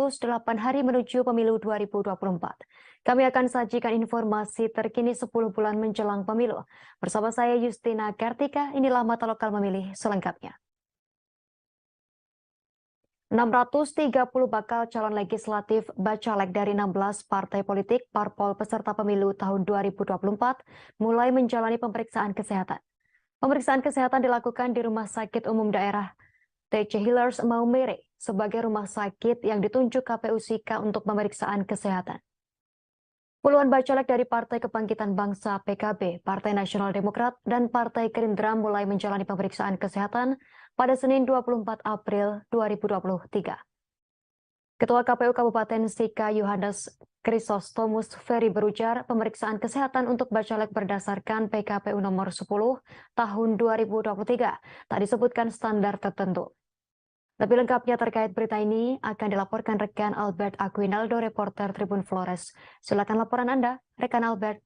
108 hari menuju pemilu 2024. Kami akan sajikan informasi terkini 10 bulan menjelang pemilu. Bersama saya Justina Kartika, inilah Mata Lokal Memilih selengkapnya. 630 bakal calon legislatif bacalek dari 16 partai politik parpol peserta pemilu tahun 2024 mulai menjalani pemeriksaan kesehatan. Pemeriksaan kesehatan dilakukan di Rumah Sakit Umum Daerah TC Hillers Maumere sebagai rumah sakit yang ditunjuk KPU Sika untuk pemeriksaan kesehatan. Puluhan bacalek dari Partai Kebangkitan Bangsa PKB, Partai Nasional Demokrat, dan Partai Gerindra mulai menjalani pemeriksaan kesehatan pada Senin 24 April 2023. Ketua KPU Kabupaten Sika Yohanes Chrysostomus Ferry berujar pemeriksaan kesehatan untuk bacalek berdasarkan PKPU nomor 10 tahun 2023 tak disebutkan standar tertentu. Lebih lengkapnya terkait berita ini akan dilaporkan rekan Albert Aquinaldo, reporter Tribun Flores. Silakan laporan Anda, rekan Albert.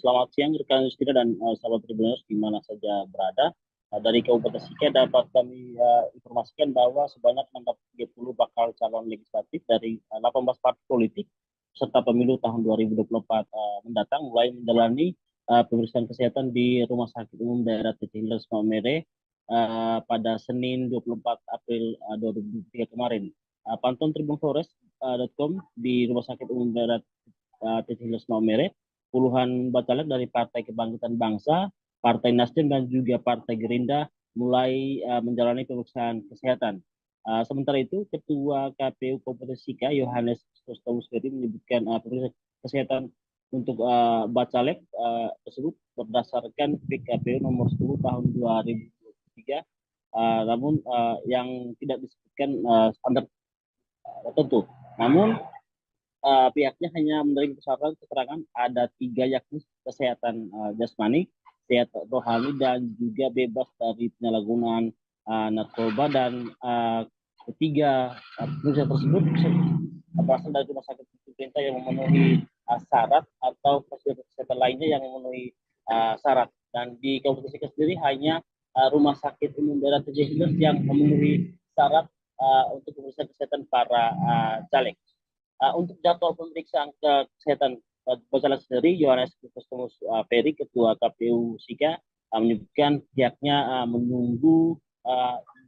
Selamat siang rekan Justina dan sahabat Tribuners di mana saja berada. Dari Kabupaten Sika dapat kami informasikan bahwa sebanyak 630 bakal calon legislatif dari 18 partai politik serta pemilu tahun 2024 mendatang mulai menjalani pemeriksaan kesehatan di Rumah Sakit Umum Daerah TC Hillers Maumere pada Senin 24 April 2023 kemarin. Pantauan tribunflores.com di Rumah Sakit Umum Daerah TC Hillers Maumere, puluhan bacalek dari Partai Kebangkitan Bangsa, Partai Nasdem dan juga Partai Gerindra mulai menjalani pemeriksaan kesehatan. Sementara itu, Ketua KPU Kabupaten Sika Yohanes Chrysostomus Ferry menyebutkan pemeriksaan kesehatan untuk bacalek tersebut berdasarkan PKPU nomor 10 tahun 2023, namun yang tidak disebutkan standar tertentu. Namun pihaknya hanya menerima keterangan ada 3, yakni kesehatan jasmani, kesehatan rohani, dan juga bebas dari penyalahgunaan narkoba. Dan ketiga pemeriksaan tersebut berasal dari rumah sakit pemerintah yang memenuhi syarat atau fasilitas kesehatan lainnya yang memenuhi syarat. Dan di Kabupaten Sika sendiri hanya Rumah Sakit Umum Daerah TC Hillers yang memenuhi syarat untuk pemeriksaan kesehatan para caleg. Untuk jadwal pemeriksaan kesehatan bacalek sendiri, Yohanes Chrysostomus Ferry, Ketua KPU Sika, menyebutkan pihaknya menunggu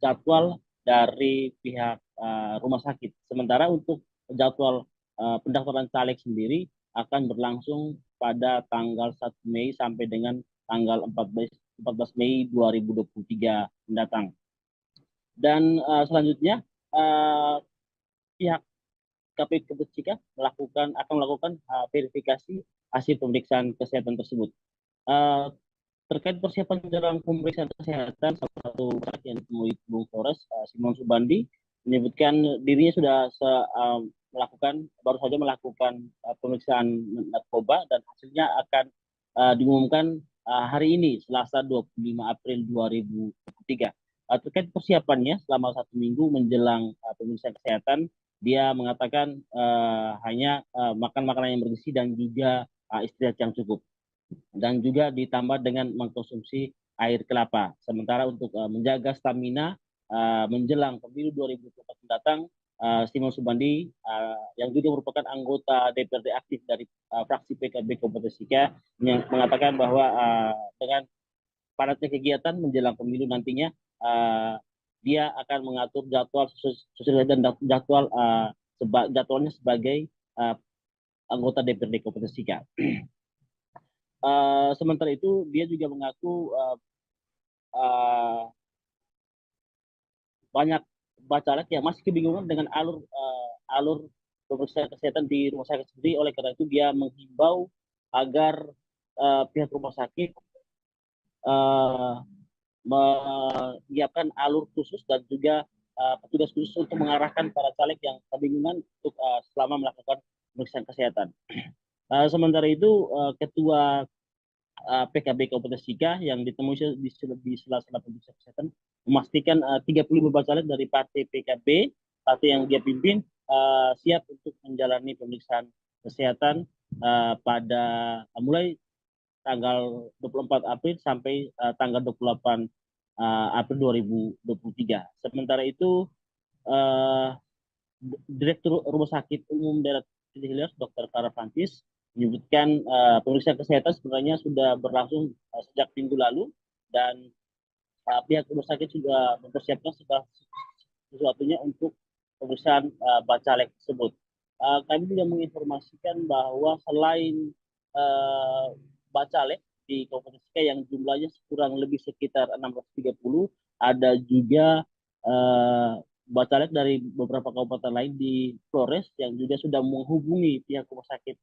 jadwal dari pihak rumah sakit. Sementara untuk jadwal pendaftaran caleg sendiri akan berlangsung pada tanggal 1 Mei sampai dengan tanggal 14 Mei 2023 mendatang. Dan selanjutnya pihak KPU Kabupaten Sika akan melakukan verifikasi hasil pemeriksaan kesehatan tersebut. Terkait persiapan dalam pemeriksaan kesehatan, salah satu yang ditemui Bung Flores, Simon Subandi, menyebutkan dirinya sudah baru saja melakukan pemeriksaan narkoba dan hasilnya akan diumumkan hari ini, Selasa 25 April 2023. Terkait persiapannya selama 1 minggu menjelang pemeriksaan kesehatan, dia mengatakan hanya makan makanan yang bergizi dan juga istirahat yang cukup, dan juga ditambah dengan mengkonsumsi air kelapa. Sementara untuk menjaga stamina menjelang pemilu 2024 mendatang, Simon Subandi yang juga merupakan anggota DPRD aktif dari fraksi PKB Kabupaten Sika yang mengatakan bahwa dengan padatnya kegiatan menjelang pemilu nantinya, dia akan mengatur jadwal sesuai dan jadwalnya sebagai anggota DPRD Kabupaten Sika. Sementara itu dia juga mengaku banyak bacalek yang masih kebingungan dengan alur pemeriksaan kesehatan di rumah sakit sendiri. Oleh karena itu dia menghimbau agar pihak rumah sakit menyiapkan alur khusus dan juga petugas khusus untuk mengarahkan para caleg yang kebingungan untuk selama melakukan pemeriksaan kesehatan. Sementara itu Ketua PKB Kabupaten Sika yang ditemui di sela-sela pemeriksaan kesehatan memastikan 35 bacalek dari partai PKB, partai yang dia pimpin, siap untuk menjalani pemeriksaan kesehatan pada mulai tanggal 24 April sampai tanggal 28 April 2023. Sementara itu eh, Direktur Rumah Sakit Umum Daerah Titik Hilir, Dr. Clara Francis, menyebutkan pemeriksaan kesehatan sebenarnya sudah berlangsung sejak minggu lalu dan pihak rumah sakit sudah mempersiapkan segala sesuatunya untuk pemeriksaan bacalek tersebut. Kami juga menginformasikan bahwa selain uh, bacalek di Kabupaten Sika yang jumlahnya kurang lebih sekitar 630, ada juga bacalek dari beberapa kabupaten lain di Flores yang juga sudah menghubungi pihak rumah sakit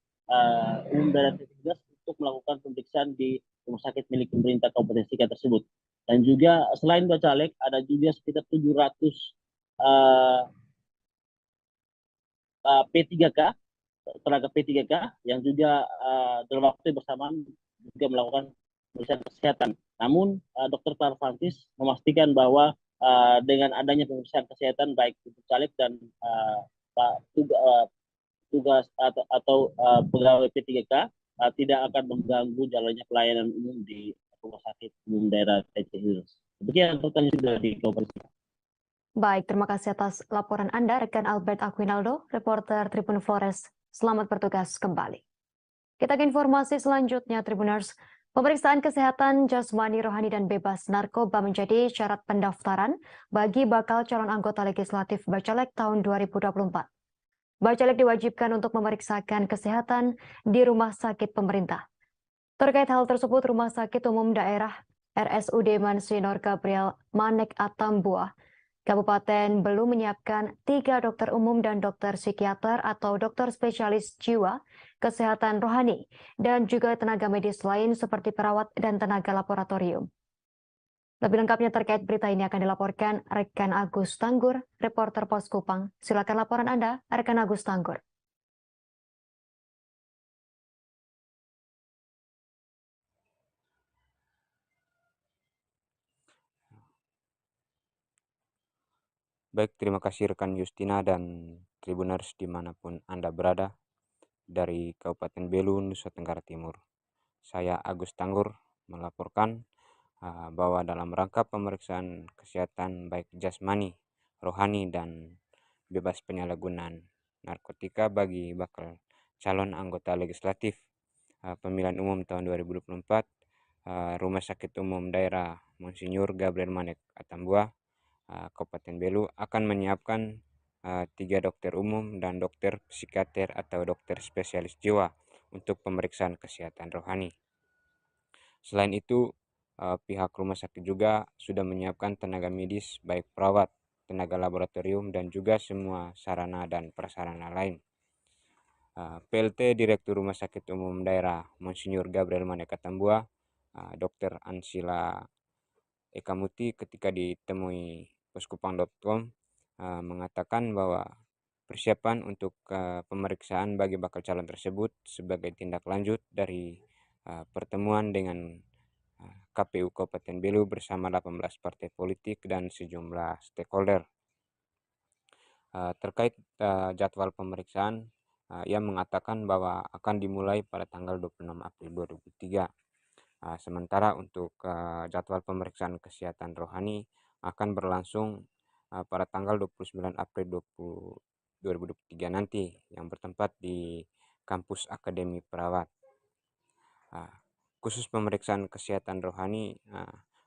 umum daerah Tiga untuk melakukan pemeriksaan di rumah sakit milik pemerintah Kabupaten Sika tersebut. Dan juga selain bacalek ada juga sekitar 700 uh, P3K, tenaga P3K yang juga dalam waktu bersamaan juga melakukan pemeriksaan kesehatan. Namun Dr. Tarfantis memastikan bahwa dengan adanya pemeriksaan kesehatan baik untuk caleg dan tugas atau pegawai P3K tidak akan mengganggu jalannya pelayanan umum di Rumah Sakit Umum Daerah TC. Demikian pertanyaan sudah di Kabupaten. Baik, terima kasih atas laporan Anda, rekan Albert Aquinaldo, reporter Tribun Flores. Selamat bertugas kembali. Kita ke informasi selanjutnya, Tribuners. Pemeriksaan kesehatan jasmani, rohani, dan bebas narkoba menjadi syarat pendaftaran bagi bakal calon anggota legislatif Bacalek tahun 2024. Bacalek diwajibkan untuk memeriksakan kesehatan di rumah sakit pemerintah. Terkait hal tersebut, Rumah Sakit Umum Daerah RSUD Mansinor Gabriel Manek Atambua Kabupaten belum menyiapkan 3 dokter umum dan dokter psikiater atau dokter spesialis jiwa, kesehatan rohani, dan juga tenaga medis lain seperti perawat dan tenaga laboratorium. Lebih lengkapnya terkait berita ini akan dilaporkan rekan Agus Tanggur, reporter Pos Kupang. Silakan laporan Anda, rekan Agus Tanggur. Baik, terima kasih rekan Justina dan Tribuners dimanapun Anda berada dari Kabupaten Belu, Nusa Tenggara Timur. Saya Agus Tanggur melaporkan bahwa dalam rangka pemeriksaan kesehatan baik jasmani, rohani, dan bebas penyalahgunaan narkotika bagi bakal calon anggota legislatif pemilihan umum tahun 2024, Rumah Sakit Umum Daerah Monsinyur Gabriel Manek Atambua Kabupaten Belu akan menyiapkan 3 dokter umum dan dokter psikiater atau dokter spesialis jiwa untuk pemeriksaan kesehatan rohani. Selain itu, pihak rumah sakit juga sudah menyiapkan tenaga medis baik perawat, tenaga laboratorium, dan juga semua sarana dan prasarana lain. PLT Direktur Rumah Sakit Umum Daerah Monsinyur Gabriel Manek Atambua, Dr. Ansila Ekamuti ketika ditemui poskupang.com mengatakan bahwa persiapan untuk pemeriksaan bagi bakal calon tersebut sebagai tindak lanjut dari pertemuan dengan KPU Kabupaten Belu bersama 18 partai politik dan sejumlah stakeholder. Terkait jadwal pemeriksaan, ia mengatakan bahwa akan dimulai pada tanggal 26 April 2003. Sementara untuk jadwal pemeriksaan kesehatan rohani akan berlangsung pada tanggal 29 April 2023 nanti yang bertempat di kampus Akademi Perawat. Khusus pemeriksaan kesehatan rohani,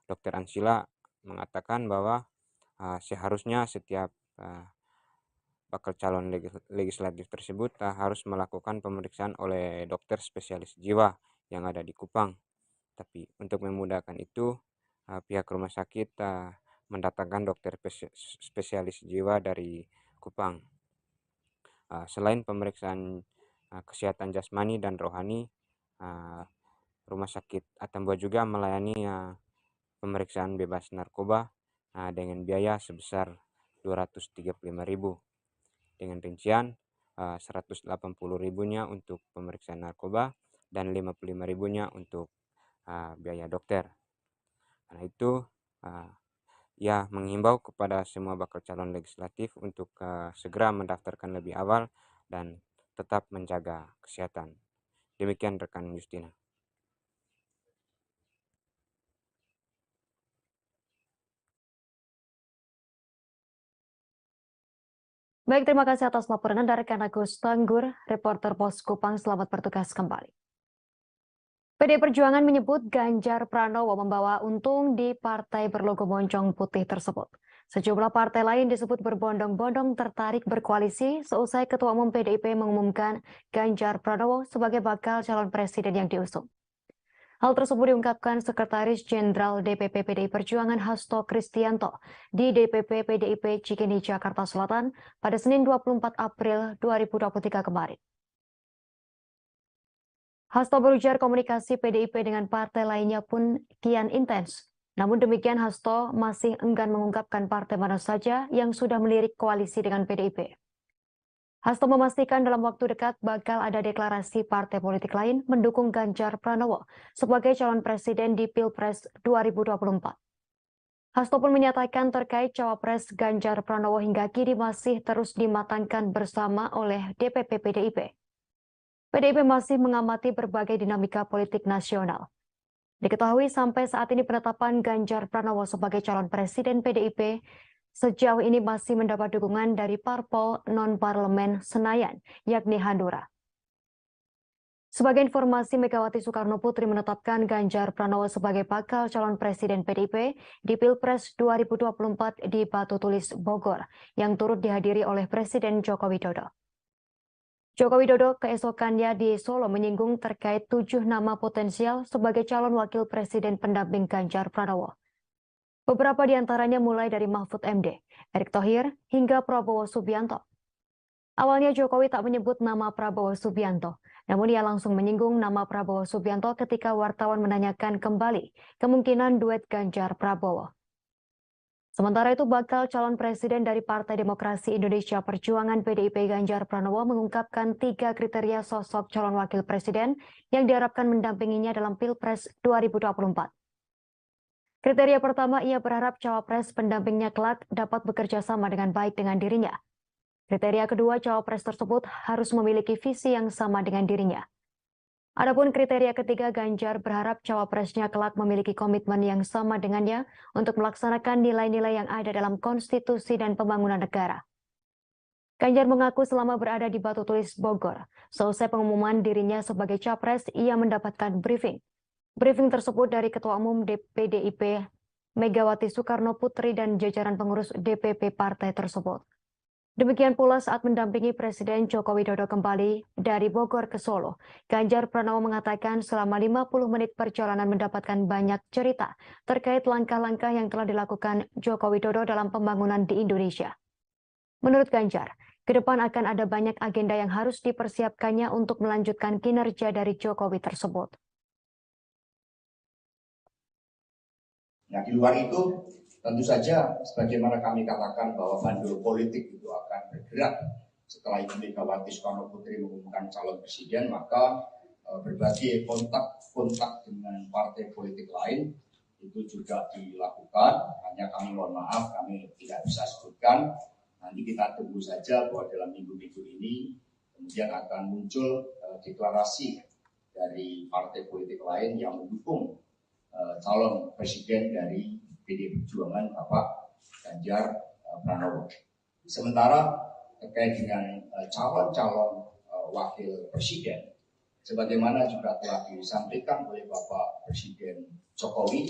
Dr. Ansila mengatakan bahwa seharusnya setiap bakal calon legislatif tersebut harus melakukan pemeriksaan oleh dokter spesialis jiwa yang ada di Kupang. Tapi untuk memudahkan itu, pihak rumah sakit mendatangkan dokter spesialis jiwa dari Kupang. Selain pemeriksaan kesehatan jasmani dan rohani, rumah sakit Atambua juga melayani pemeriksaan bebas narkoba dengan biaya sebesar 235.000, dengan rincian 180.000-nya untuk pemeriksaan narkoba dan 55.000-nya untuk biaya dokter. Karena itu, ia menghimbau kepada semua bakal calon legislatif untuk segera mendaftarkan lebih awal dan tetap menjaga kesehatan. Demikian rekan Justina. Baik, terima kasih atas laporan Anda rekan Agus Tanggur, reporter Pos Kupang. Selamat bertugas kembali. PDI Perjuangan menyebut Ganjar Pranowo membawa untung di partai berlogo moncong putih tersebut. Sejumlah partai lain disebut berbondong-bondong tertarik berkoalisi seusai Ketua Umum PDIP mengumumkan Ganjar Pranowo sebagai bakal calon presiden yang diusung. Hal tersebut diungkapkan Sekretaris Jenderal DPP PDI Perjuangan Hasto Kristianto di DPP PDIP Cikini, Jakarta Selatan pada Senin 24 April 2023 kemarin. Hasto berujar komunikasi PDIP dengan partai lainnya pun kian intens. Namun demikian Hasto masih enggan mengungkapkan partai mana saja yang sudah melirik koalisi dengan PDIP. Hasto memastikan dalam waktu dekat bakal ada deklarasi partai politik lain mendukung Ganjar Pranowo sebagai calon presiden di Pilpres 2024. Hasto pun menyatakan terkait cawapres Ganjar Pranowo hingga kini masih terus dimatangkan bersama oleh DPP PDIP. PDIP masih mengamati berbagai dinamika politik nasional. Diketahui sampai saat ini penetapan Ganjar Pranowo sebagai calon presiden PDIP sejauh ini masih mendapat dukungan dari parpol non-parlemen Senayan, yakni Hanura. Sebagai informasi, Megawati Soekarno Putri menetapkan Ganjar Pranowo sebagai bakal calon presiden PDIP di Pilpres 2024 di Batu Tulis, Bogor, yang turut dihadiri oleh Presiden Joko Widodo. Joko Widodo keesokannya di Solo menyinggung terkait 7 nama potensial sebagai calon wakil presiden pendamping Ganjar Pranowo. Beberapa di antaranya mulai dari Mahfud MD, Erick Thohir, hingga Prabowo Subianto. Awalnya Jokowi tak menyebut nama Prabowo Subianto, namun ia langsung menyinggung nama Prabowo Subianto ketika wartawan menanyakan kembali kemungkinan duet Ganjar Prabowo. Sementara itu, bakal calon presiden dari Partai Demokrasi Indonesia Perjuangan PDIP Ganjar Pranowo mengungkapkan 3 kriteria sosok calon wakil presiden yang diharapkan mendampinginya dalam Pilpres 2024. Kriteria pertama, ia berharap cawapres pendampingnya kelak dapat bekerja sama dengan baik dengan dirinya. Kriteria kedua, cawapres tersebut harus memiliki visi yang sama dengan dirinya. Adapun kriteria ketiga, Ganjar berharap cawapresnya kelak memiliki komitmen yang sama dengannya untuk melaksanakan nilai-nilai yang ada dalam konstitusi dan pembangunan negara. Ganjar mengaku selama berada di Batu Tulis, Bogor, selesai pengumuman dirinya sebagai capres, ia mendapatkan briefing. Briefing tersebut dari Ketua Umum PDIP Megawati Soekarno Putri dan jajaran pengurus DPP partai tersebut. Demikian pula saat mendampingi Presiden Joko Widodo kembali dari Bogor ke Solo, Ganjar Pranowo mengatakan selama 50 menit perjalanan mendapatkan banyak cerita terkait langkah-langkah yang telah dilakukan Joko Widodo dalam pembangunan di Indonesia. Menurut Ganjar, ke depan akan ada banyak agenda yang harus dipersiapkannya untuk melanjutkan kinerja dari Jokowi tersebut. Nah, di luar itu tentu saja sebagaimana kami katakan bahwa bandul politik itu akan bergerak setelah Ibu Megawati Soekarno Putri mengumumkan calon presiden, maka berbagai kontak dengan partai politik lain itu juga dilakukan. Hanya kami mohon maaf, kami tidak bisa sebutkan. Nanti kita tunggu saja bahwa dalam minggu-minggu ini kemudian akan muncul deklarasi dari partai politik lain yang mendukung calon presiden dari PDI Perjuangan Bapak Ganjar Pranowo. Sementara terkait dengan calon-calon wakil presiden, sebagaimana juga telah disampaikan oleh Bapak Presiden Jokowi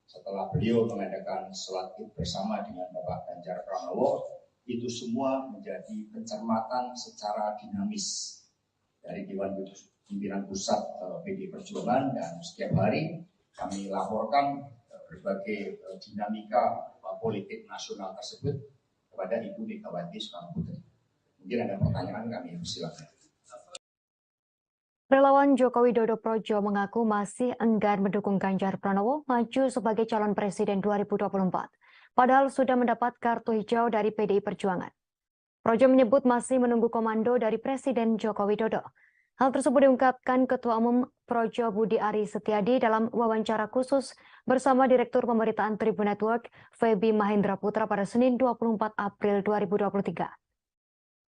setelah beliau mengadakan sholat Id bersama dengan Bapak Ganjar Pranowo, itu semua menjadi pencermatan secara dinamis dari Dewan Pimpinan Pusat PDI Perjuangan, dan setiap hari kami laporkan berbagai dinamika politik nasional tersebut kepada Ibu Megawati Soekarno Putri. Mungkin ada pertanyaan, kami silakan. Relawan Joko Widodo Projo mengaku masih enggan mendukung Ganjar Pranowo maju sebagai calon presiden 2024, padahal sudah mendapat kartu hijau dari PDI Perjuangan. Projo menyebut masih menunggu komando dari Presiden Joko Widodo. Hal tersebut diungkapkan Ketua Umum Projo Budi Ari Setiadi dalam wawancara khusus bersama Direktur Pemberitaan Tribun Network, Feby Mahendra Putra pada Senin 24 April 2023.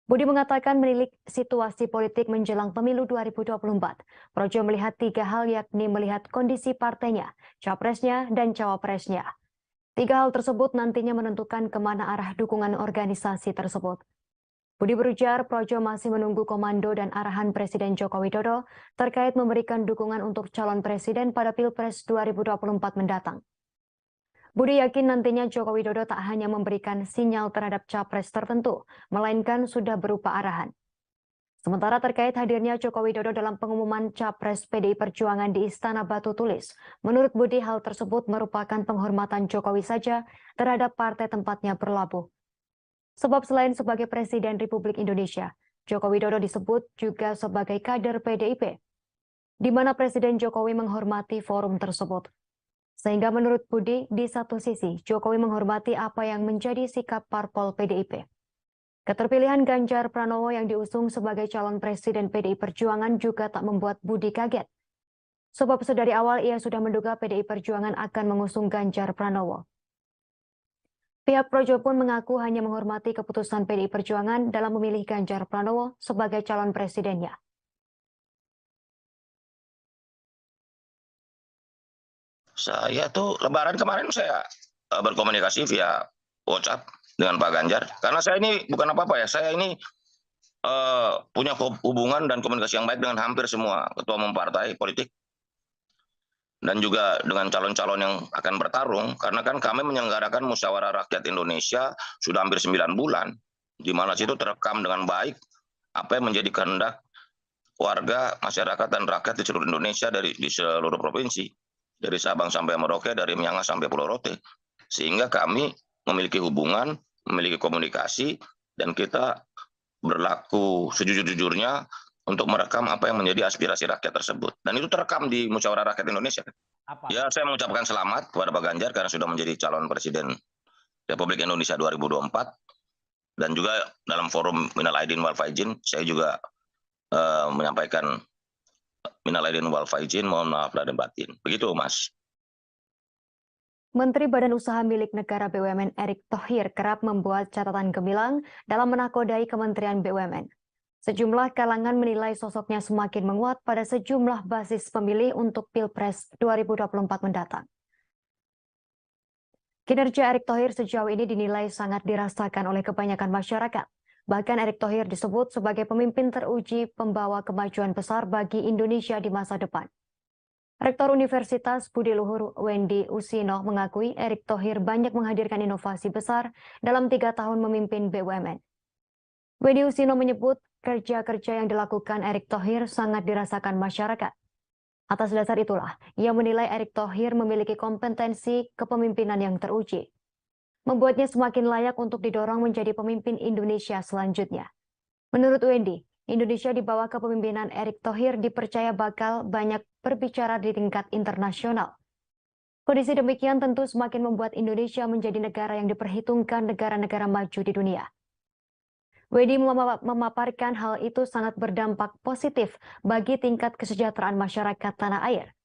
Budi mengatakan menilik situasi politik menjelang pemilu 2024. Projo melihat 3 hal, yakni melihat kondisi partainya, capresnya, dan cawapresnya. 3 hal tersebut nantinya menentukan kemana arah dukungan organisasi tersebut. Budi berujar Projo masih menunggu komando dan arahan Presiden Joko Widodo terkait memberikan dukungan untuk calon presiden pada Pilpres 2024 mendatang. Budi yakin nantinya Joko Widodo tak hanya memberikan sinyal terhadap capres tertentu, melainkan sudah berupa arahan. Sementara terkait hadirnya Joko Widodo dalam pengumuman capres PDI Perjuangan di Istana Batu Tulis, menurut Budi hal tersebut merupakan penghormatan Jokowi saja terhadap partai tempatnya berlabuh. Sebab selain sebagai Presiden Republik Indonesia, Joko Widodo disebut juga sebagai kader PDIP, di mana Presiden Jokowi menghormati forum tersebut. Sehingga menurut Budi, di satu sisi Jokowi menghormati apa yang menjadi sikap parpol PDIP. Keterpilihan Ganjar Pranowo yang diusung sebagai calon Presiden PDI Perjuangan juga tak membuat Budi kaget. Sebab sedari awal ia sudah menduga PDI Perjuangan akan mengusung Ganjar Pranowo. Pihak Projo pun mengaku hanya menghormati keputusan PDI Perjuangan dalam memilih Ganjar Pranowo sebagai calon presidennya. Saya tuh Lebaran kemarin saya berkomunikasi via WhatsApp dengan Pak Ganjar. Karena saya ini bukan apa-apa ya, saya ini punya hubungan dan komunikasi yang baik dengan hampir semua ketua umum partai politik. Dan juga dengan calon-calon yang akan bertarung, karena kan kami menyelenggarakan Musyawarah Rakyat Indonesia sudah hampir 9 bulan, di mana situ terekam dengan baik apa yang menjadi kehendak warga, masyarakat, dan rakyat di seluruh Indonesia di seluruh provinsi, dari Sabang sampai Merauke, dari Miangas sampai Pulau Rote, sehingga kami memiliki hubungan, memiliki komunikasi, dan kita berlaku sejujur-jujurnya untuk merekam apa yang menjadi aspirasi rakyat tersebut. Dan itu terekam di Musyawarah Rakyat Indonesia. Ya, saya mengucapkan selamat kepada Pak Ganjar karena sudah menjadi calon Presiden Republik Indonesia 2024. Dan juga dalam forum Minal Aidin wal Faizin, saya juga menyampaikan Minal Aidin wal Faizin, mohon maaf lahir dan batin. Begitu, Mas. Menteri Badan Usaha Milik Negara BUMN Erick Thohir kerap membuat catatan gemilang dalam menakodai Kementerian BUMN. Sejumlah kalangan menilai sosoknya semakin menguat pada sejumlah basis pemilih untuk Pilpres 2024 mendatang. Kinerja Erick Thohir sejauh ini dinilai sangat dirasakan oleh kebanyakan masyarakat. Bahkan Erick Thohir disebut sebagai pemimpin teruji pembawa kemajuan besar bagi Indonesia di masa depan. Rektor Universitas Budi Luhur Wendy Usino mengakui Erick Thohir banyak menghadirkan inovasi besar dalam 3 tahun memimpin BUMN. Wendy Usino menyebut kerja-kerja yang dilakukan Erick Thohir sangat dirasakan masyarakat. Atas dasar itulah, ia menilai Erick Thohir memiliki kompetensi kepemimpinan yang teruji, membuatnya semakin layak untuk didorong menjadi pemimpin Indonesia selanjutnya. Menurut Wendy, Indonesia di bawah kepemimpinan Erick Thohir dipercaya bakal banyak berbicara di tingkat internasional. Kondisi demikian tentu semakin membuat Indonesia menjadi negara yang diperhitungkan negara-negara maju di dunia. Wendy memaparkan hal itu sangat berdampak positif bagi tingkat kesejahteraan masyarakat tanah air.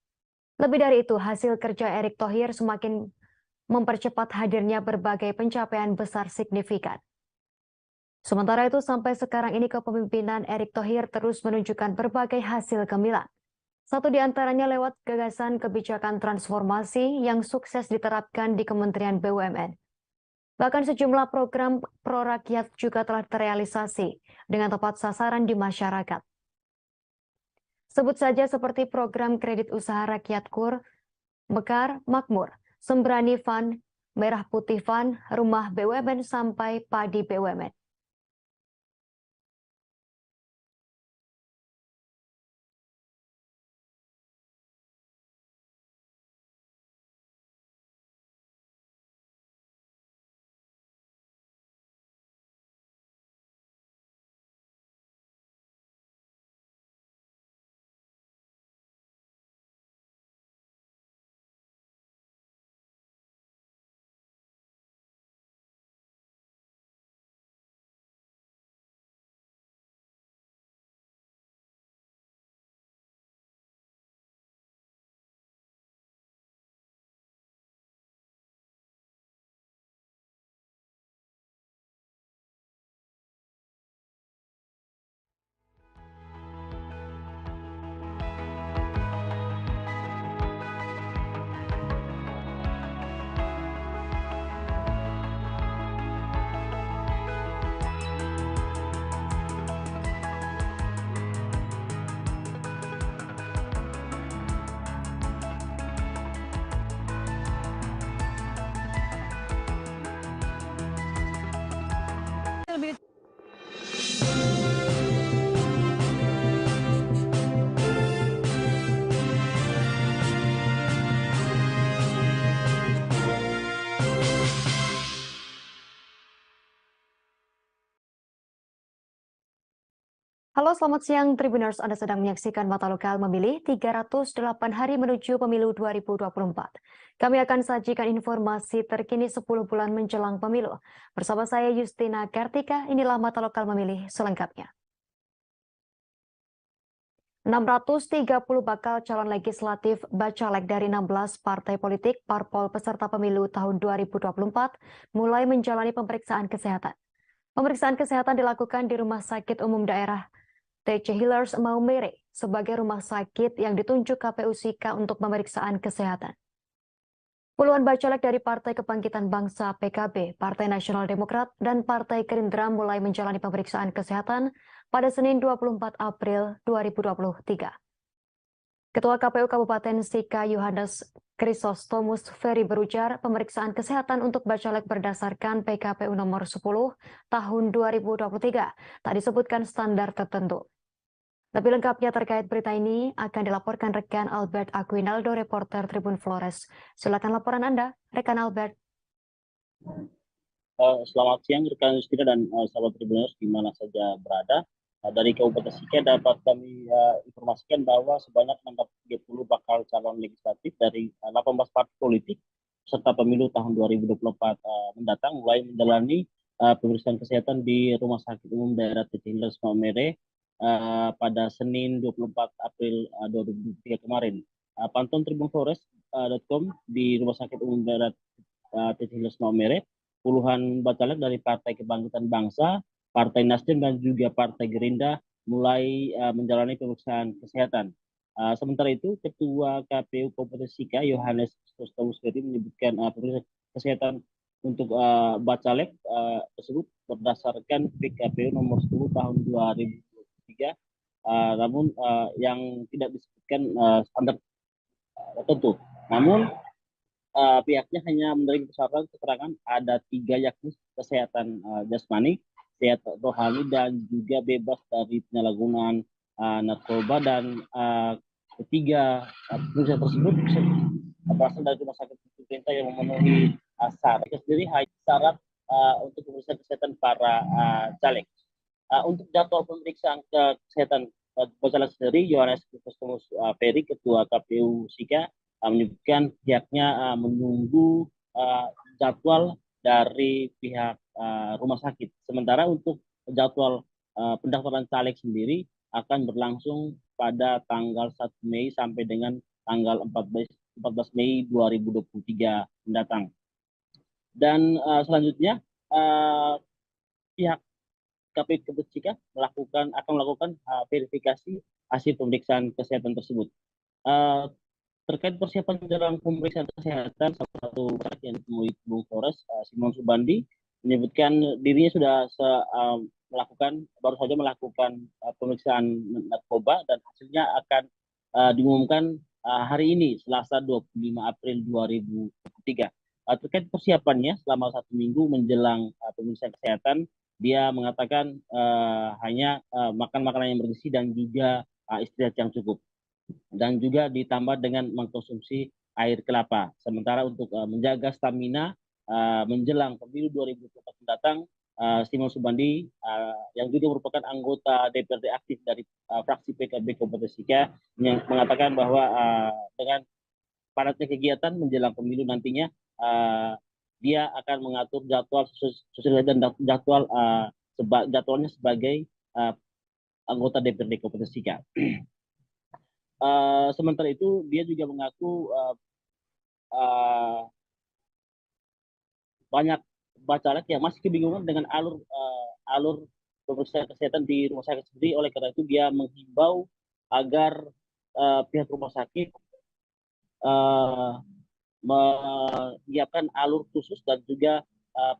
Lebih dari itu, hasil kerja Erick Thohir semakin mempercepat hadirnya berbagai pencapaian besar signifikan. Sementara itu, sampai sekarang ini kepemimpinan Erick Thohir terus menunjukkan berbagai hasil gemilang. Satu di antaranya lewat gagasan kebijakan transformasi yang sukses diterapkan di Kementerian BUMN. Bahkan sejumlah program pro-rakyat juga telah terrealisasi dengan tepat sasaran di masyarakat. Sebut saja seperti program kredit usaha rakyat KUR, Mekar Makmur, Sembrani Fund, Merah Putih Fund, Rumah BUMN sampai Padi BUMN. Halo, selamat siang Tribuners. Anda sedang menyaksikan Mata Lokal Memilih 308 hari menuju pemilu 2024. Kami akan sajikan informasi terkini 10 bulan menjelang pemilu. Bersama saya Justina Kartika, inilah Mata Lokal Memilih selengkapnya. 630 bakal calon legislatif Bacalek dari 16 partai politik parpol peserta pemilu tahun 2024 mulai menjalani pemeriksaan kesehatan. Pemeriksaan kesehatan dilakukan di Rumah Sakit Umum Daerah TC Healers Maumere sebagai rumah sakit yang ditunjuk KPU SIKA untuk pemeriksaan kesehatan. Puluhan bacalek dari Partai Kebangkitan Bangsa PKB, Partai Nasional Demokrat, dan Partai Gerindra mulai menjalani pemeriksaan kesehatan pada Senin 24 April 2023. Ketua KPU Kabupaten SIKA Yohanes Chrysostomus Ferry berujar pemeriksaan kesehatan untuk bacalek berdasarkan PKPU nomor 10 tahun 2023 tak disebutkan standar tertentu. Lebih lengkapnya terkait berita ini akan dilaporkan rekan Albert Aquinaldo, reporter Tribun Flores. Silakan laporan Anda, rekan Albert. Selamat siang rekan Justina dan sahabat Tribuners di mana saja berada. Dari Kabupaten Sika dapat kami informasikan bahwa sebanyak 630 bakal calon legislatif dari 18 partai politik serta pemilu tahun 2024 mendatang mulai menjalani pemeriksaan kesehatan di Rumah Sakit Umum Daerah TC Healers Maumere pada Senin 24 April 2023 kemarin. Pantauan tribunflores.com di Rumah Sakit Umum Daerah TC Healers Maumere, puluhan bacalek dari Partai Kebangkitan Bangsa, Partai Nasdem dan juga Partai Gerindra mulai menjalani pemeriksaan kesehatan. Sementara itu, Ketua KPU Kabupaten Sika Yohanes Chrysostomus Ferry menyebutkan pemeriksaan kesehatan untuk bacalek tersebut berdasarkan PKPU nomor 10 tahun 2023, namun yang tidak disebutkan standar tertentu. Namun pihaknya hanya menerima keterangan ada 3, yakni kesehatan jasmani, sehat rohani, dan juga bebas dari penyalahgunaan narkoba. Dan ketiga pemeriksaan tersebut berasal dari rumah sakit pemerintah yang memenuhi syarat. Sendiri syarat untuk pemeriksaan kesehatan para caleg. Untuk jadwal pemeriksaan kesehatan bacalek sendiri, Yohanes Chrysostomus Ferry, Ketua KPU Sika, menyebutkan pihaknya menunggu jadwal dari pihak rumah sakit. Sementara untuk jadwal pendaftaran caleg sendiri akan berlangsung pada tanggal 1 Mei sampai dengan tanggal 14 Mei 2023 mendatang. Dan selanjutnya pihak KPU Kabupaten Sika akan melakukan verifikasi hasil pemeriksaan kesehatan tersebut. Terkait persiapan menjelang pemeriksaan kesehatan, salah satu orang yang ditemui Bung Flores, Simon Subandi, menyebutkan dirinya sudah baru saja melakukan pemeriksaan narkoba dan hasilnya akan diumumkan hari ini, Selasa 25 April 2023. Terkait persiapannya selama 1 minggu menjelang pemeriksaan kesehatan, dia mengatakan hanya makan makanan yang bergizi dan juga istirahat yang cukup. Dan juga ditambah dengan mengkonsumsi air kelapa. Sementara untuk menjaga stamina menjelang pemilu 2024 mendatang, Simon Subandi yang juga merupakan anggota DPRD aktif dari fraksi PKB Kabupaten Sika mengatakan bahwa dengan padatnya kegiatan menjelang pemilu nantinya, dia akan mengatur jadwal sesuai dan jadwalnya sebagai anggota DPRD Kabupaten Sika. Sementara itu dia juga mengaku banyak bacalek yang masih kebingungan dengan alur pemeriksaan kesehatan di rumah sakit sendiri. Oleh karena itu dia menghimbau agar pihak rumah sakit menyiapkan alur khusus dan juga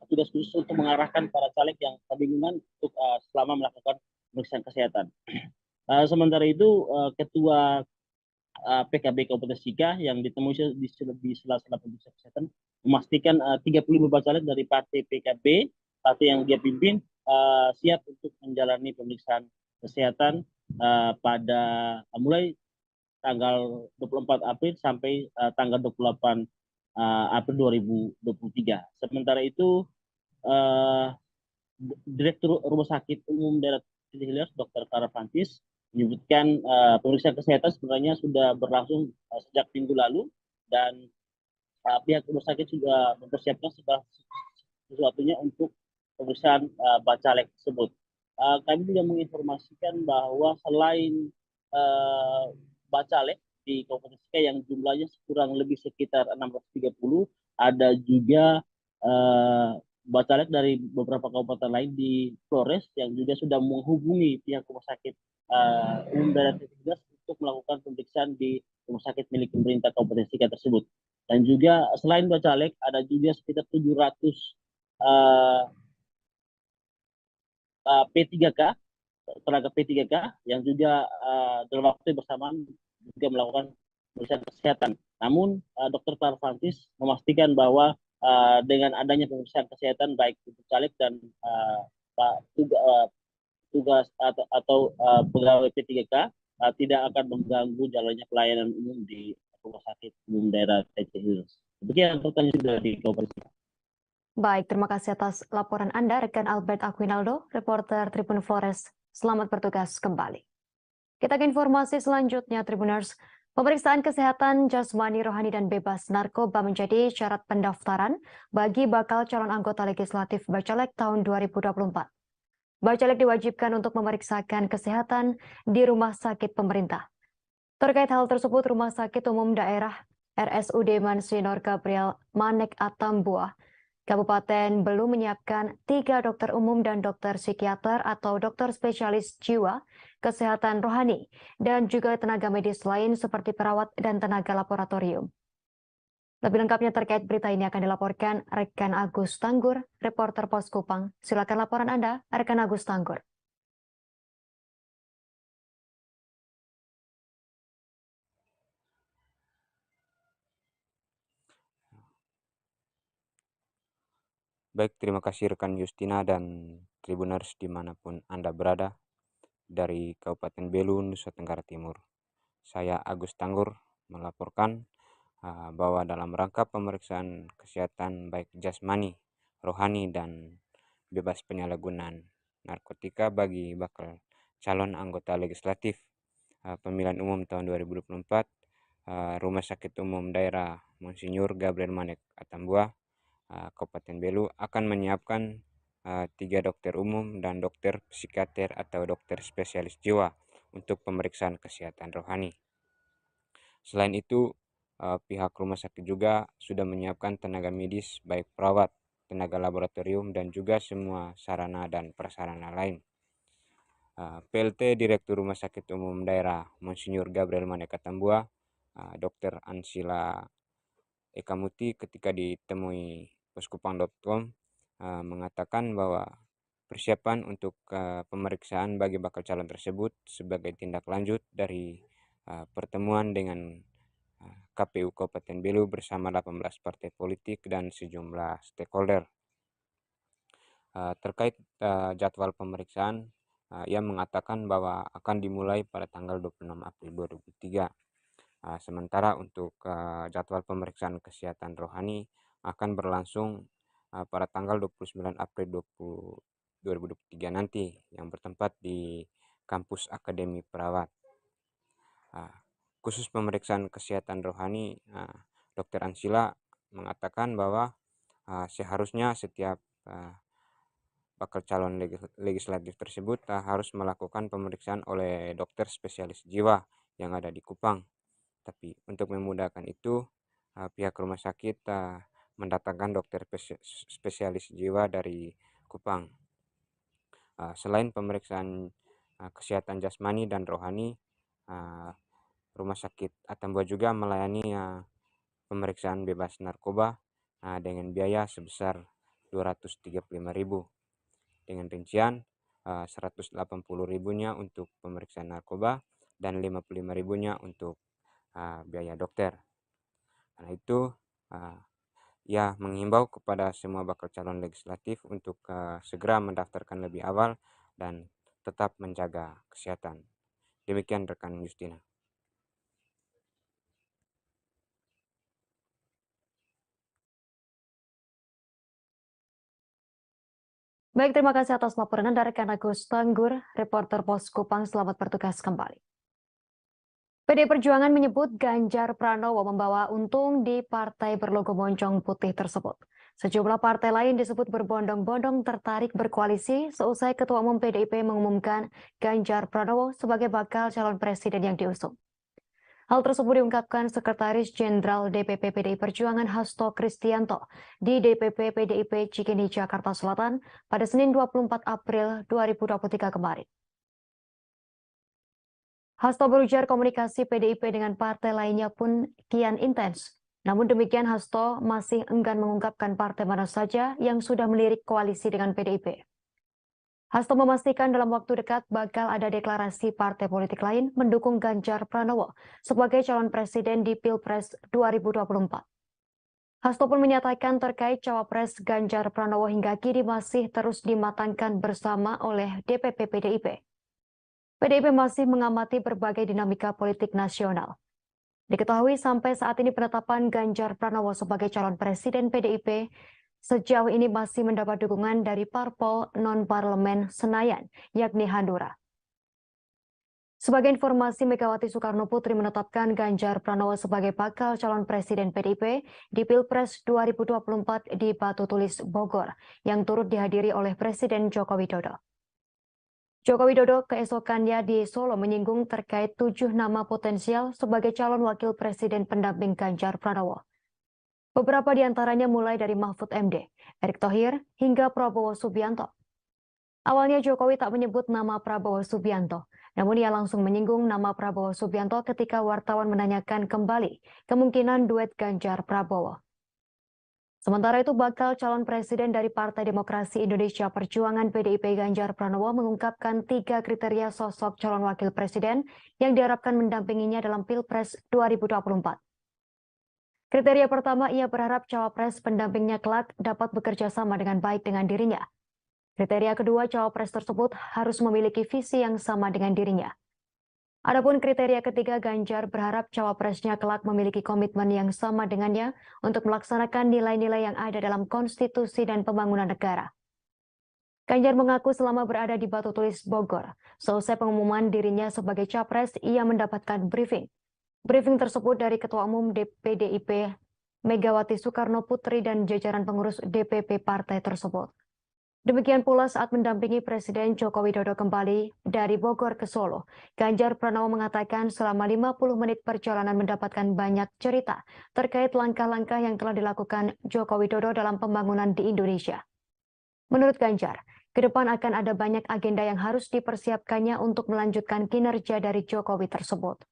petugas khusus untuk mengarahkan para caleg yang kebingungan untuk selama melakukan pemeriksaan kesehatan. Sementara itu Ketua PKB Kabupaten Sika yang ditemui di sela-sela pemeriksaan kesehatan memastikan 35 bacalek dari partai PKB, partai yang dia pimpin, siap untuk menjalani pemeriksaan kesehatan pada mulai tanggal 24 April sampai tanggal 28 April 2023. Sementara itu Direktur Rumah Sakit Umum Daerah City Hilliers, Dr. Tara Francis, menyebutkan pemeriksaan kesehatan sebenarnya sudah berlangsung sejak minggu lalu dan pihak rumah sakit sudah mempersiapkan segala sesuatunya untuk pemeriksaan bacalek tersebut. Kami juga menginformasikan bahwa selain bacalek di Kabupaten Sika yang jumlahnya kurang lebih sekitar 630, ada juga bacalek dari beberapa kabupaten lain di Flores yang juga sudah menghubungi pihak rumah sakit umum daerah Tiga untuk melakukan pemeriksaan di rumah sakit milik pemerintah Kabupaten Sika tersebut. Dan juga selain bacalek ada juga sekitar 700 P3K, tenaga P3K yang juga dalam waktu bersamaan juga melakukan pemeriksaan kesehatan. Namun Dr. Tarfantis memastikan bahwa dengan adanya pemeriksaan kesehatan baik untuk caleg dan tugas atau pegawai P3K tidak akan mengganggu jalannya pelayanan umum di rumah sakit umum daerah TC Hills. Demikian pertanyaan sudah di Kabupaten. Baik, terima kasih atas laporan Anda, rekan Albert Aquinaldo, reporter Tribun Flores. Selamat bertugas kembali. Kita ke informasi selanjutnya, Tribuners. Pemeriksaan kesehatan jasmani, rohani, dan bebas narkoba menjadi syarat pendaftaran bagi bakal calon anggota legislatif Bacalek tahun 2024. Bacalek diwajibkan untuk memeriksakan kesehatan di rumah sakit pemerintah. Terkait hal tersebut, Rumah Sakit Umum Daerah RSUD Mansinor Gabriel Manek Atambua Kabupaten belum menyiapkan 3 dokter umum dan dokter psikiater atau dokter spesialis jiwa, kesehatan rohani, dan juga tenaga medis lain seperti perawat dan tenaga laboratorium. Lebih lengkapnya terkait berita ini akan dilaporkan rekan Agus Tanggur, reporter Pos Kupang. Silakan laporan Anda, rekan Agus Tanggur. Baik, terima kasih rekan Justina dan Tribuners dimanapun Anda berada dari Kabupaten Belu, Nusa Tenggara Timur. Saya Agus Tanggur melaporkan bahwa dalam rangka pemeriksaan kesehatan baik jasmani, rohani, dan bebas penyalahgunaan narkotika bagi bakal calon anggota legislatif pemilihan umum tahun 2024, Rumah Sakit Umum Daerah Monsinyur Gabriel Manek Atambua, Kabupaten Belu akan menyiapkan 3 dokter umum dan dokter psikiater atau dokter spesialis jiwa untuk pemeriksaan kesehatan rohani. Selain itu, pihak rumah sakit juga sudah menyiapkan tenaga medis baik perawat, tenaga laboratorium, dan juga semua sarana dan prasarana lain. PLT Direktur Rumah Sakit Umum Daerah Monsinyur Gabriel Manek Atambua, Dr. Ansila Ekamuti ketika ditemui poskupang.com mengatakan bahwa persiapan untuk pemeriksaan bagi bakal calon tersebut sebagai tindak lanjut dari pertemuan dengan KPU Kabupaten Belu bersama 18 partai politik dan sejumlah stakeholder. Terkait jadwal pemeriksaan, ia mengatakan bahwa akan dimulai pada tanggal 26 April 2003. Sementara untuk jadwal pemeriksaan kesehatan rohani akan berlangsung pada tanggal 29 April 2023 nanti yang bertempat di kampus Akademi Perawat. Khusus pemeriksaan kesehatan rohani, Dr. Ansila mengatakan bahwa seharusnya setiap bakal calon legislatif tersebut harus melakukan pemeriksaan oleh dokter spesialis jiwa yang ada di Kupang. Tapi untuk memudahkan itu, pihak rumah sakit mendatangkan dokter spesialis jiwa dari Kupang. Selain pemeriksaan kesehatan jasmani dan rohani, Rumah Sakit Atambua juga melayani pemeriksaan bebas narkoba dengan biaya sebesar 235.000. Dengan rincian 180.000-nya untuk pemeriksaan narkoba dan 55.000-nya untuk biaya dokter. Karena itu, ia menghimbau kepada semua bakal calon legislatif untuk segera mendaftarkan lebih awal dan tetap menjaga kesehatan. Demikian rekan Justina. Baik, terima kasih atas laporan Anda rekan Agus Tanggur, reporter Pos Kupang. Selamat bertugas kembali. PDI Perjuangan menyebut Ganjar Pranowo membawa untung di partai berlogo moncong putih tersebut. Sejumlah partai lain disebut berbondong-bondong tertarik berkoalisi seusai Ketua Umum PDIP mengumumkan Ganjar Pranowo sebagai bakal calon presiden yang diusung. Hal tersebut diungkapkan Sekretaris Jenderal DPP PDI Perjuangan Hasto Kristianto di DPP PDIP Cikini, Jakarta Selatan pada Senin 24 April 2023 kemarin. Hasto berujar komunikasi PDIP dengan partai lainnya pun kian intens. Namun demikian Hasto masih enggan mengungkapkan partai mana saja yang sudah melirik koalisi dengan PDIP. Hasto memastikan dalam waktu dekat bakal ada deklarasi partai politik lain mendukung Ganjar Pranowo sebagai calon presiden di Pilpres 2024. Hasto pun menyatakan terkait cawapres Ganjar Pranowo hingga kini masih terus dimatangkan bersama oleh DPP PDIP. PDIP masih mengamati berbagai dinamika politik nasional. Diketahui sampai saat ini penetapan Ganjar Pranowo sebagai calon presiden PDIP sejauh ini masih mendapat dukungan dari parpol non-parlemen Senayan, yakni Hanura. Sebagai informasi, Megawati Soekarno Putri menetapkan Ganjar Pranowo sebagai bakal calon presiden PDIP di Pilpres 2024 di Batu Tulis, Bogor, yang turut dihadiri oleh Presiden Joko Widodo. Joko Widodo keesokannya di Solo menyinggung terkait 7 nama potensial sebagai calon wakil presiden pendamping Ganjar Pranowo. Beberapa di antaranya mulai dari Mahfud MD, Erick Thohir, hingga Prabowo Subianto. Awalnya Jokowi tak menyebut nama Prabowo Subianto, namun ia langsung menyinggung nama Prabowo Subianto ketika wartawan menanyakan kembali kemungkinan duet Ganjar Prabowo. Sementara itu bakal calon presiden dari Partai Demokrasi Indonesia Perjuangan PDIP Ganjar Pranowo mengungkapkan 3 kriteria sosok calon wakil presiden yang diharapkan mendampinginya dalam Pilpres 2024. Kriteria pertama, ia berharap cawapres pendampingnya kelak dapat bekerja sama dengan baik dengan dirinya. Kriteria kedua, cawapres tersebut harus memiliki visi yang sama dengan dirinya. Adapun kriteria ketiga, Ganjar berharap cawapresnya kelak memiliki komitmen yang sama dengannya untuk melaksanakan nilai-nilai yang ada dalam konstitusi dan pembangunan negara. Ganjar mengaku selama berada di Batu Tulis, Bogor, selesai pengumuman dirinya sebagai capres, ia mendapatkan briefing. Briefing tersebut dari Ketua Umum PDIP Megawati Soekarno Putri dan jajaran pengurus DPP partai tersebut. Demikian pula saat mendampingi Presiden Joko Widodo kembali dari Bogor ke Solo, Ganjar Pranowo mengatakan selama 50 menit perjalanan mendapatkan banyak cerita terkait langkah-langkah yang telah dilakukan Joko Widodo dalam pembangunan di Indonesia. Menurut Ganjar, ke depan akan ada banyak agenda yang harus dipersiapkannya untuk melanjutkan kinerja dari Jokowi tersebut.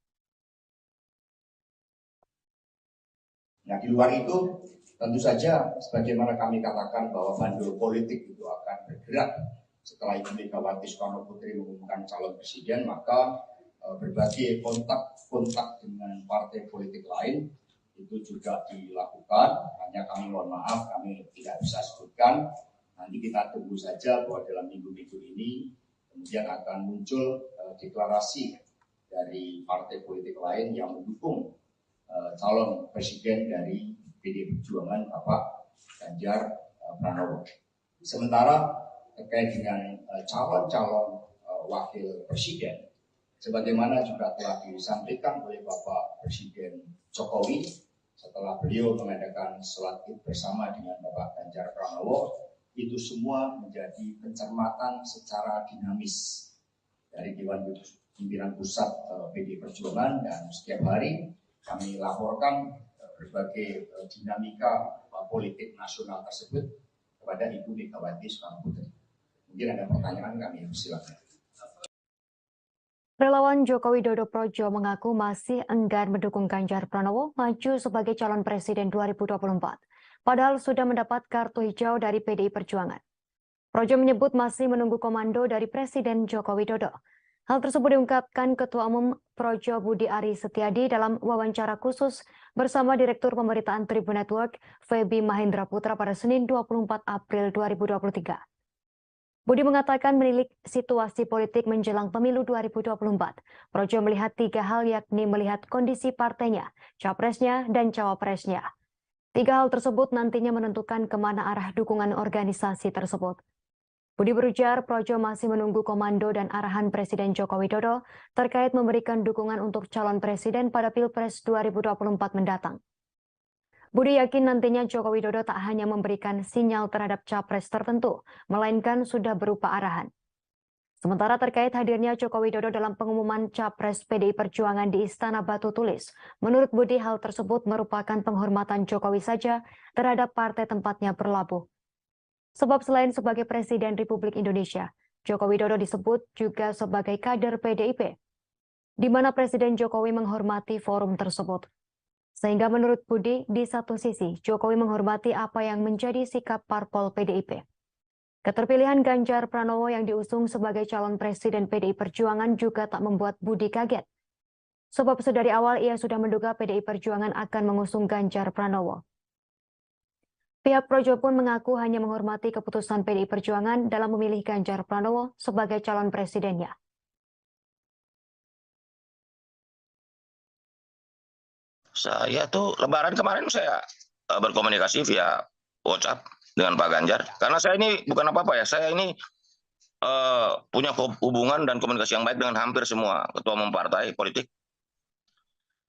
Nah, di luar itu tentu saja sebagaimana kami katakan bahwa bandul politik itu akan bergerak setelah Ibu Megawati Soekarno Putri mengumumkan calon presiden, maka berbagai kontak dengan partai politik lain itu juga dilakukan. Hanya kami mohon maaf, kami tidak bisa sebutkan. Nanti kita tunggu saja bahwa dalam minggu-minggu ini kemudian akan muncul deklarasi dari partai politik lain yang mendukung calon presiden dari PDI Perjuangan Bapak Ganjar Pranowo. Sementara terkait dengan calon-calon wakil presiden, sebagaimana juga telah disampaikan oleh Bapak Presiden Jokowi setelah beliau mengadakan sholat Id bersama dengan Bapak Ganjar Pranowo, itu semua menjadi pencermatan secara dinamis dari Dewan Pimpinan Pusat PDI Perjuangan, dan setiap hari kami laporkan berbagai dinamika politik nasional tersebut kepada Ibu Megawati Soekarno Putri. Mungkin ada pertanyaan, kami silakan. Relawan Joko Widodo Projo mengaku masih enggan mendukung Ganjar Pranowo maju sebagai calon presiden 2024, padahal sudah mendapat kartu hijau dari PDI Perjuangan. Projo menyebut masih menunggu komando dari Presiden Joko Widodo. Hal tersebut diungkapkan Ketua Umum Projo Budi Ari Setiadi dalam wawancara khusus bersama Direktur Pemberitaan Tribun Network, Feby Mahendra Putra pada Senin 24 April 2023. Budi mengatakan menilik situasi politik menjelang pemilu 2024. Projo melihat 3 hal, yakni melihat kondisi partainya, capresnya, dan cawapresnya. 3 hal tersebut nantinya menentukan kemana arah dukungan organisasi tersebut. Budi berujar Projo masih menunggu komando dan arahan Presiden Joko Widodo terkait memberikan dukungan untuk calon presiden pada Pilpres 2024 mendatang. Budi yakin nantinya Joko Widodo tak hanya memberikan sinyal terhadap capres tertentu, melainkan sudah berupa arahan. Sementara terkait hadirnya Joko Widodo dalam pengumuman capres PDI Perjuangan di Istana Batu Tulis, menurut Budi hal tersebut merupakan penghormatan Jokowi saja terhadap partai tempatnya berlabuh. Sebab selain sebagai Presiden Republik Indonesia, Joko Widodo disebut juga sebagai kader PDIP, di mana Presiden Jokowi menghormati forum tersebut. Sehingga menurut Budi, di satu sisi Jokowi menghormati apa yang menjadi sikap parpol PDIP. Keterpilihan Ganjar Pranowo yang diusung sebagai calon Presiden PDI Perjuangan juga tak membuat Budi kaget. Sebab sedari awal ia sudah menduga PDI Perjuangan akan mengusung Ganjar Pranowo. Pihak Projo pun mengaku hanya menghormati keputusan PDI Perjuangan dalam memilih Ganjar Pranowo sebagai calon presidennya. Saya tuh Lebaran kemarin saya berkomunikasi via WhatsApp dengan Pak Ganjar. Karena saya ini bukan apa-apa ya, saya ini punya hubungan dan komunikasi yang baik dengan hampir semua ketua umum partai politik.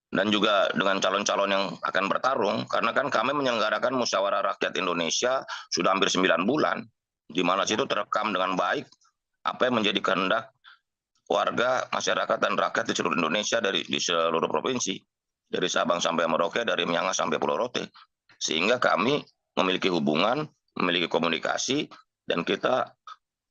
Dan juga dengan calon-calon yang akan bertarung, karena kan kami menyelenggarakan Musyawarah Rakyat Indonesia sudah hampir 9 bulan, di mana situ terekam dengan baik apa yang menjadi kehendak warga, masyarakat, dan rakyat di seluruh Indonesia di seluruh provinsi, dari Sabang sampai Merauke, dari Miangas sampai Pulau Rote, sehingga kami memiliki hubungan, memiliki komunikasi, dan kita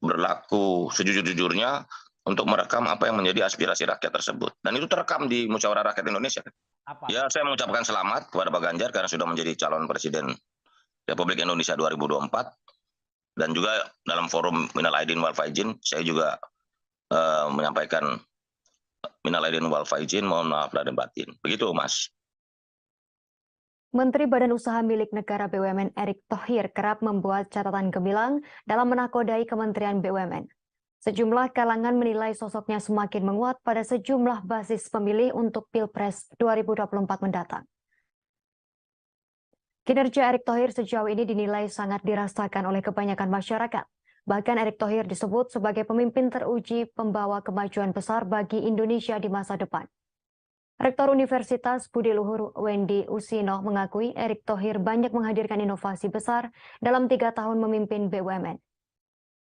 berlaku sejujur-jujurnya untuk merekam apa yang menjadi aspirasi rakyat tersebut. Dan itu terekam di Musyawarah Rakyat Indonesia. Apa? Ya, saya mengucapkan selamat kepada Pak Ganjar karena sudah menjadi calon Presiden Republik Indonesia 2024. Dan juga dalam forum Minal Aidin wal Faizin, saya juga menyampaikan Minal Aidin wal Faizin, mohon maaf lahir batin. Begitu, Mas. Menteri Badan Usaha Milik Negara BUMN Erick Thohir kerap membuat catatan gemilang dalam menakodai Kementerian BUMN. Sejumlah kalangan menilai sosoknya semakin menguat pada sejumlah basis pemilih untuk Pilpres 2024 mendatang. Kinerja Erick Thohir sejauh ini dinilai sangat dirasakan oleh kebanyakan masyarakat. Bahkan Erick Thohir disebut sebagai pemimpin teruji pembawa kemajuan besar bagi Indonesia di masa depan. Rektor Universitas Budi Luhur Wendy Usino mengakui Erick Thohir banyak menghadirkan inovasi besar dalam 3 tahun memimpin BUMN.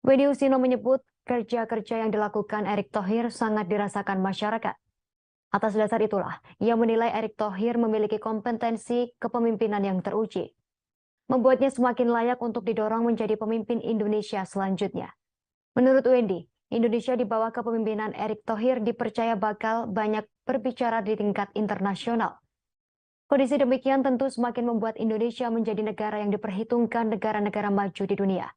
Wendy Usino menyebut kerja-kerja yang dilakukan Erick Thohir sangat dirasakan masyarakat. Atas dasar itulah, ia menilai Erick Thohir memiliki kompetensi kepemimpinan yang teruji, membuatnya semakin layak untuk didorong menjadi pemimpin Indonesia selanjutnya. Menurut Wendy, Indonesia di bawah kepemimpinan Erick Thohir dipercaya bakal banyak berbicara di tingkat internasional. Kondisi demikian tentu semakin membuat Indonesia menjadi negara yang diperhitungkan negara-negara maju di dunia.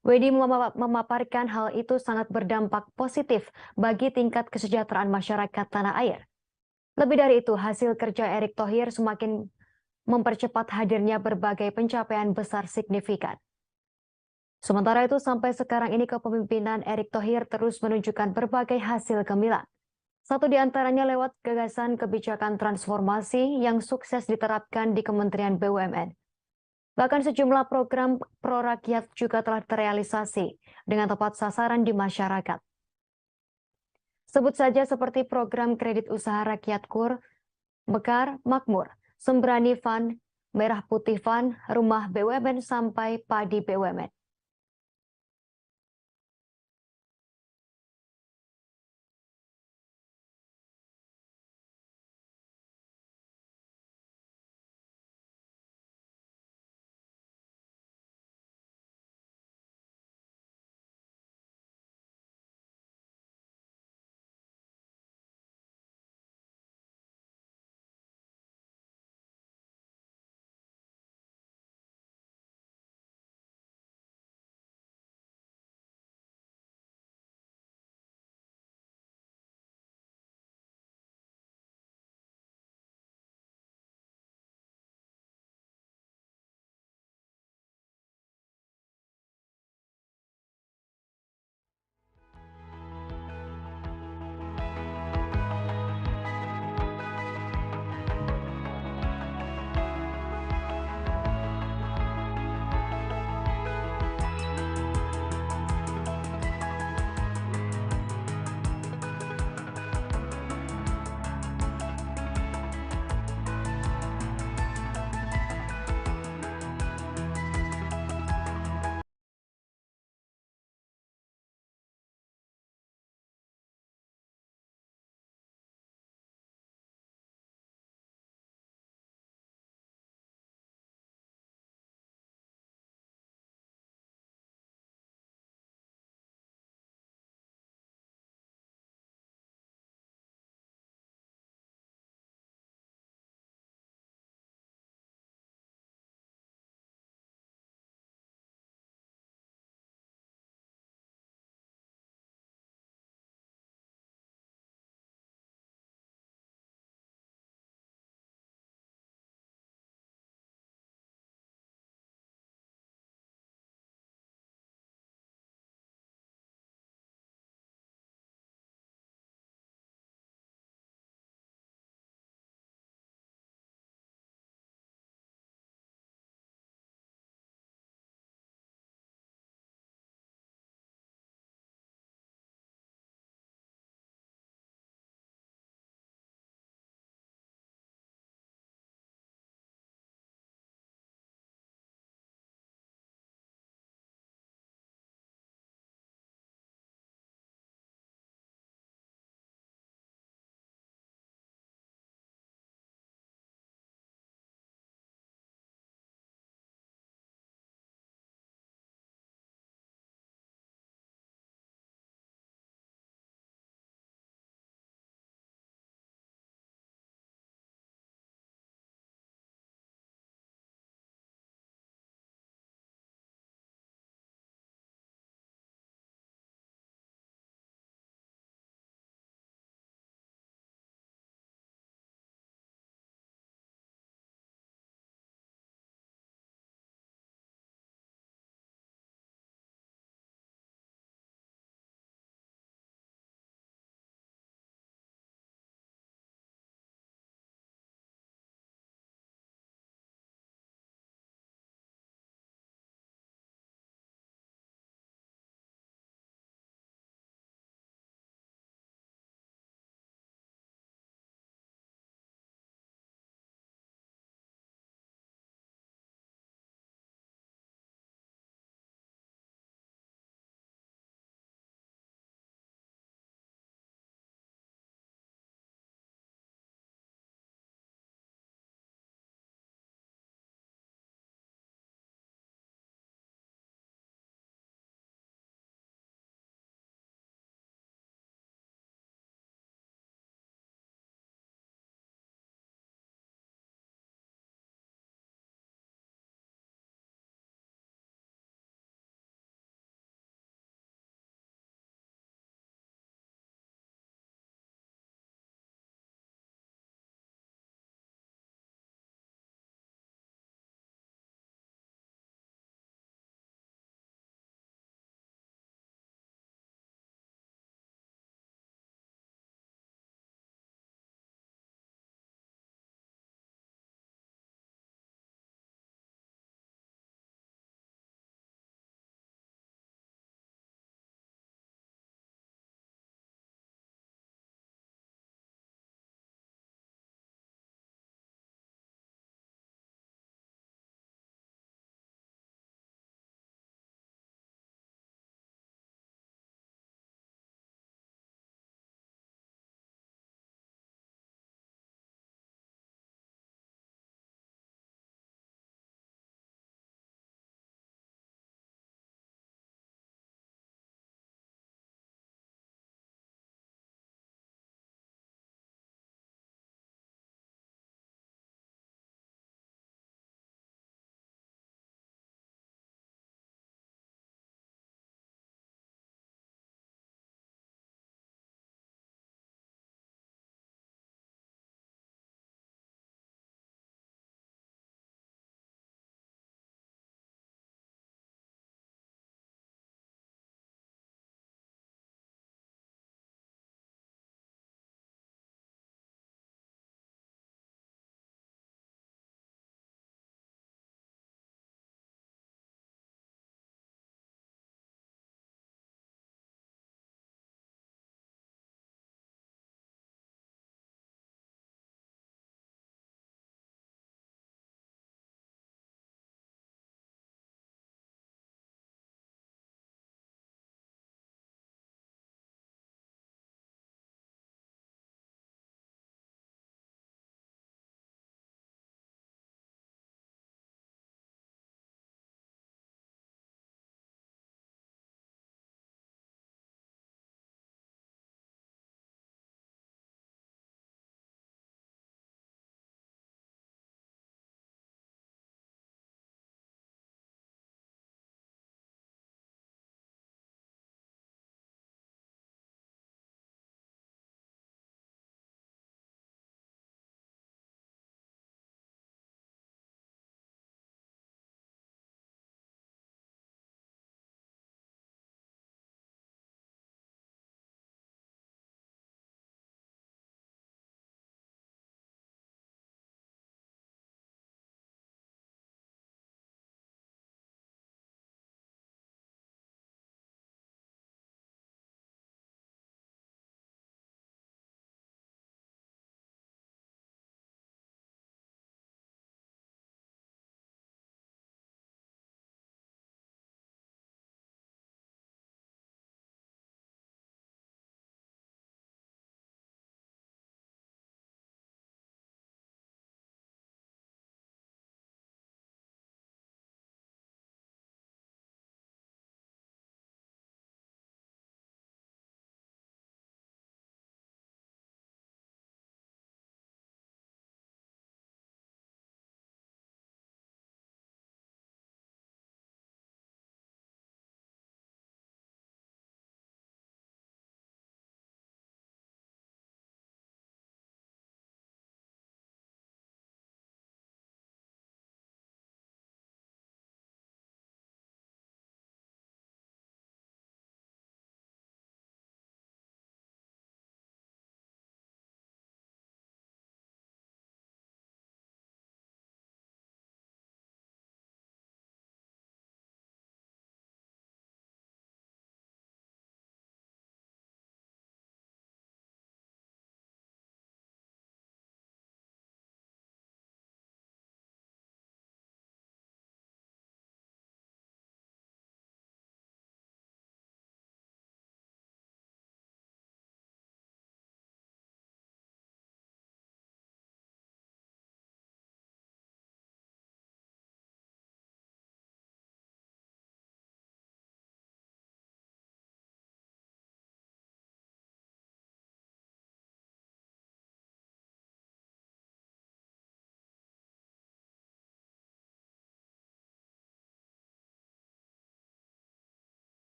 Wendy memaparkan hal itu sangat berdampak positif bagi tingkat kesejahteraan masyarakat tanah air. Lebih dari itu, hasil kerja Erick Thohir semakin mempercepat hadirnya berbagai pencapaian besar signifikan. Sementara itu, sampai sekarang ini kepemimpinan Erick Thohir terus menunjukkan berbagai hasil gemilang. Satu di antaranya lewat gagasan kebijakan transformasi yang sukses diterapkan di Kementerian BUMN. Bahkan sejumlah program pro-rakyat juga telah terrealisasi dengan tepat sasaran di masyarakat. Sebut saja seperti program kredit usaha rakyat KUR, Mekar Makmur, Sembrani Fund, Merah Putih Fund, Rumah BUMN sampai Padi BUMN.